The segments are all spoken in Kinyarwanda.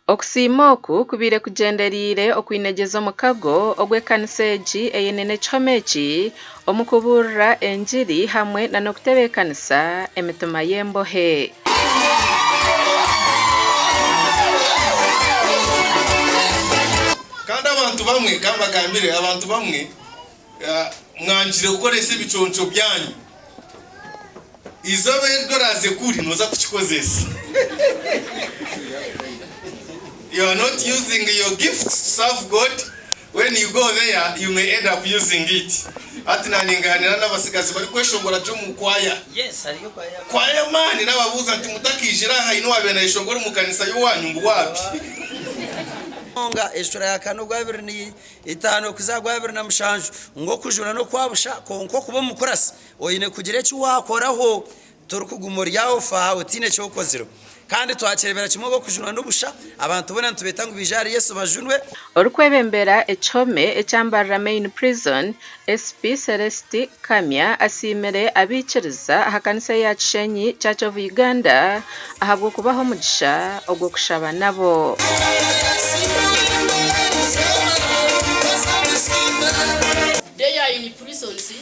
Okusima oku kubire kugenderire okwinegeza omukago ogw'ekanisa egi eyinene kihome eki omu kuburira enjiri hamwe n'okutebeekanisa emitima y'embohe. Kandi abantu bamwe kambagambire abantu bamwe mwanjire gukoresa ebiconco byanyu izobe goraze kuri noza kukikozesa. You are not using your gifts to serve God. When you go there, you may end up using it. Ati naninganira n'abasigazi bari kweshongora cyo mu kwaya. Yes, ariyo kwaya. Kwaya mani n'ababuza ati mutakijira haino wabena ishongora mu kanisa yo wanyu ngo wapi. Nga eshura ya kano gwabiri ni itano kuzagwabiri na mushanju ngo kujuna no kwabusha konko kuba mukurasa oyine kugira cyo wakoraho turukugumuryaho fa utine cyo koziro kandi twakerebera kimwe go kujuna n'ubusha abantu bona ntubetanga bijari Yesu bajunwe orukwebembera echome echambarra main prison SP Celeste Kamya asimere abikiriza hakanisa ya Kishenyi Church of Uganda ahabwo kubaho mugisha ogwo kushaba nabo. They are in prisons.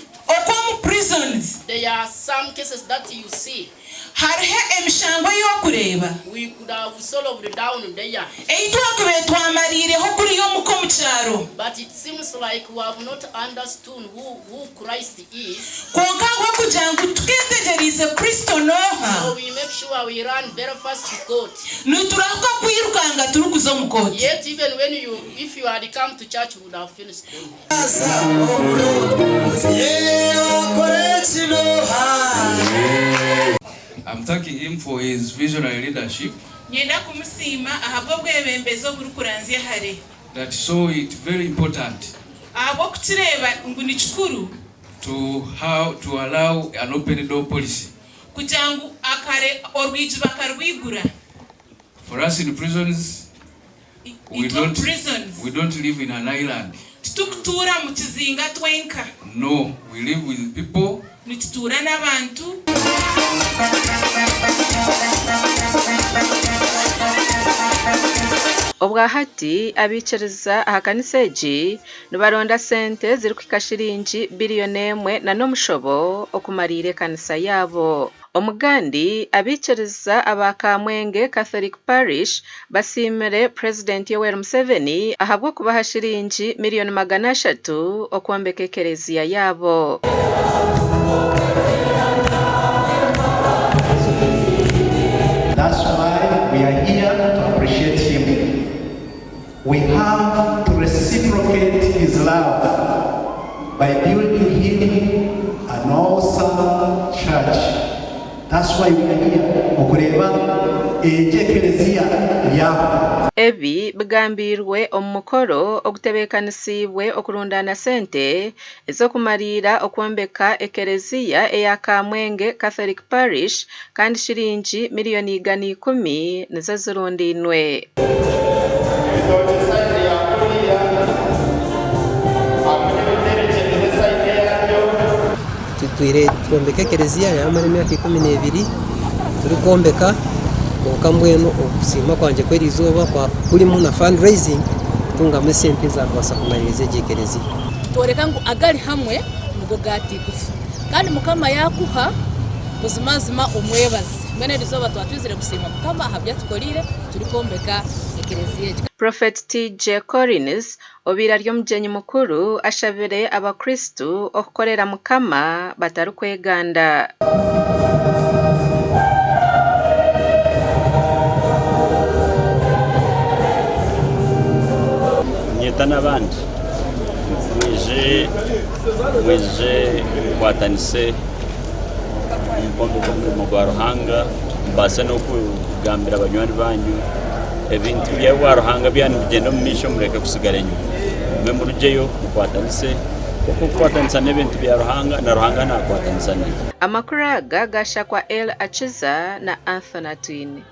Prisons. There are some cases that you see. Hariho emishango yo kureba. We could have solved down there. Twamarireho kuri yo muko mu cyaro. But it seems like we have not understood who Christ is. Konka ngo kujangu twitegereze Kristo noha. So we make sure we run very fast to court. Nuturako kwirukanga turukuzo mu court. Yet even if you had come to church, you would have finished. I'm thanking him for his visionary leadership. That saw it very important to allow an open door policy. For us in prisons, we don't live in an island. No, we live with people. Obwahati abikiriza hakanisa egi nibaronda sente ziri kwikashiringi biliyoni 1 na n'omushobo okumarire kanisa yabo. Omugandi abikiriza abakamwenge Catholic Parish basimire President Yoweri Museveni ahabwo kubaha shiringi miliyoni 300 okwombeka ekereziya yabo. That's why we are here to appreciate him. We have to reciprocate his love by building him an awesome church. That's why we are here. Okureba ekereziya yabo. Ebi bigambirwe omukoro okutebeekanisibwe okurundana sente ezokumarira okwombeka ekereziya eya Kamwenge Catholic Parish kandi shiringi miliyoni 10 nizo zirundinwe. Twombeka ekereziya yamara emyaka 12 turi kwombeka okambweno okusima kwanje kweri izuba kwa buli muna fundraising tunga mesente za kwasa kumaririza ekereziya toreka ngo agari hamwe ngo gatikufu kandi mukama yakuha kuzimazima omwebazi mbene rizoba twatwizire kusima mukama habya tukolire turi kwombeka ekereziya. Prophet TJ Collins obira ryo mujenyi mukuru ashabire abakristu okukorera mukama batarukweganda. N'abandi mwije kwatanise mu Rwanda mbase no kugambira abanywanyi banyu ebintu bya Rwanda byanu bigenda mu misho mureke kusigara nyuma mwe murujeyo kwatanise kuko kwatanisa n'ebintu bya Rwanda na Rwanda na kwatanisa. Amakuru aga gashakwa El Achiza na Anthony Twine.